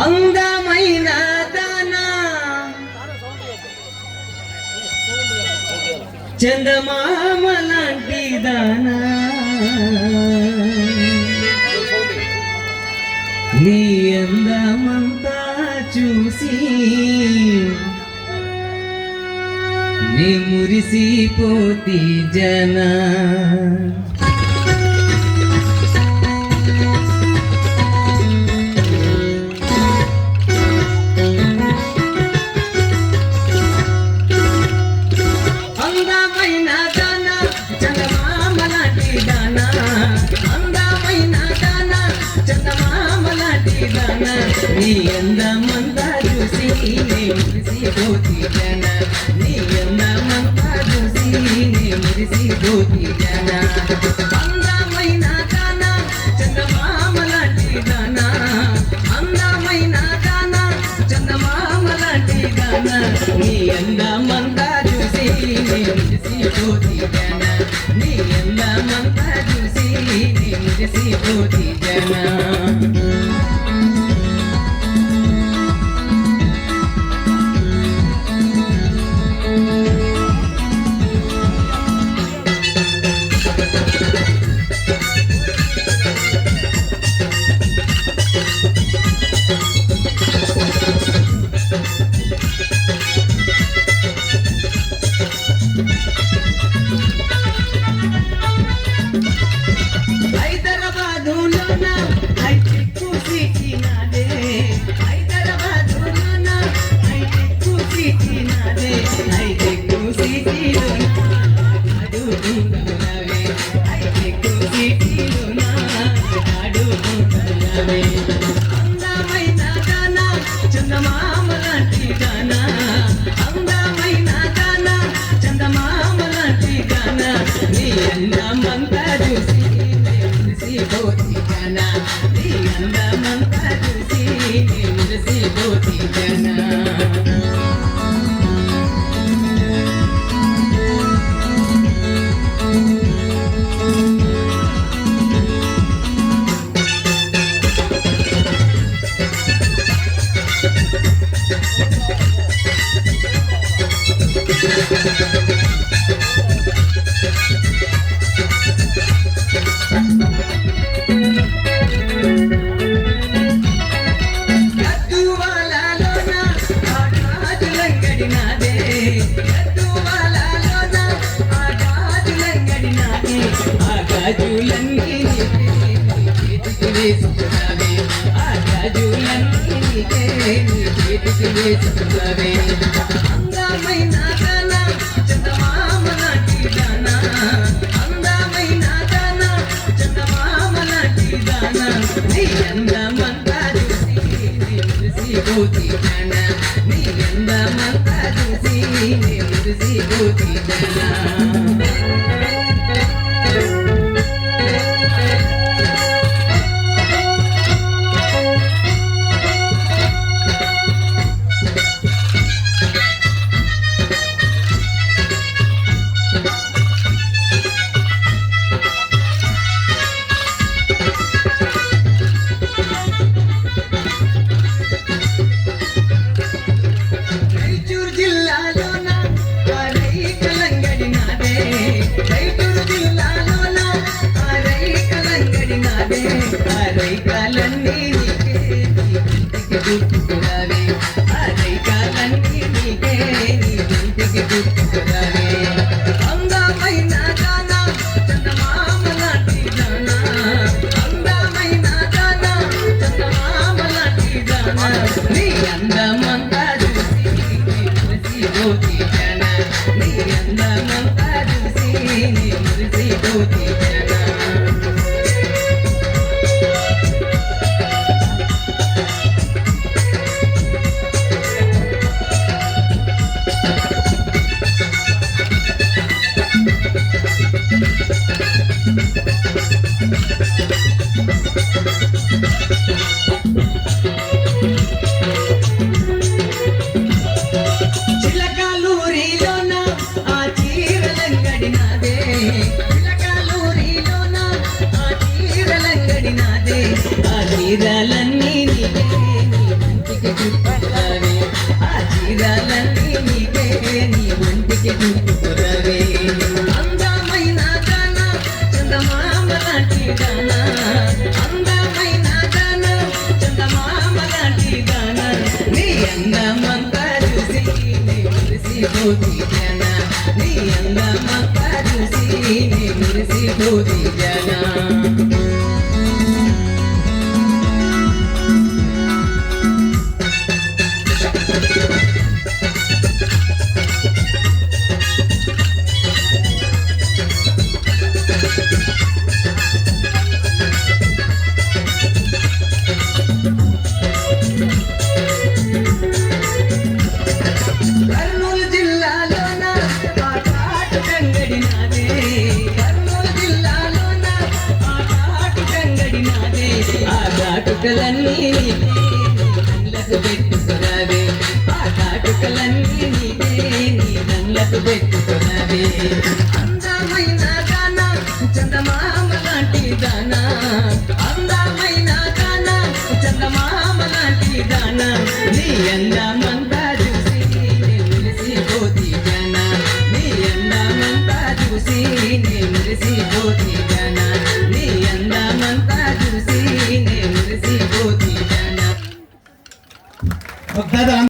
అందమైన దానా చందమామ లాంటి దానా నీ అందమంతా చూసి నీ మురిసిపోతి జనా నీ అందమంతా చూసి నే మురిసిపోతి జన నీ అందమంతా చూసి నే మురిసిపోతి జన అందమైన దానా చందమామ లాంటి దానా అందమైన దానా చందమామ లాంటి దానా నీ అందమంతా చూసి నే మురిసిపోతి జన నీ అందమంతా చూసి నే మురిసిపోతి జన అందమైన దానా చందమామ లాంటి దానా అందమైన దానా చందమామ లాంటి దానా నీ అందమంతా చూసి నే మురిసిపోతి జనా నీ అందమంతా చూసి నే మురిసిపోతి జనా అందమైన దానా చందమామ లాంటి దానా అందమైన దానా చందమామ లాంటి దానా నీ అందమంతా చూసి నే మురిసిపోతి జనా నీ అందమంతా చూసి నే మురిసిపోతి జనా అందమైన దానా చందమామ లాంటి దానా అందమైన దానా చందమామ లాంటి దానా నీ అందమంతా చూసి నే మురిసిపోతి జనా నీ అందమంతా చూసి నే మురిసిపోతి జనా చీరలన్నీ నీకే ఒంటికి చుట్టుకురావే ఆ చీరాలన్నీ నీకే నీ ఒంటికి చుట్టుకురావే అందమైన దాన చందమామ లాంటి దాన అందమైన దాన చందమామ లాంటి దాన నీ అందమంతా చూసి నీ మురిసిపోతి జన నీ అందమంతా చూసి నీ మురిసిపోతి జన కర్నూలు జిల్లాలోన ఆ కాటు కంగడి నాదే కర్నూలు జిల్లాలోన ఆ కాటు కంగడి నాదే ఆ కాటుకలన్నీ నీకే నీ కళ్ళకు పెట్టుకురావే ఆ కాటుకలన్నీ నీకే నీ కళ్ళకు పెట్టుకురావే అందమైన దాన చందమామ లాంటి దాన అందమైన దాన చందమామ లాంటి దాన నీ అందమంతా చూసి నీ మురిసిపోతి జన నీ అందమంతా చూసి నీ మురిసిపోతి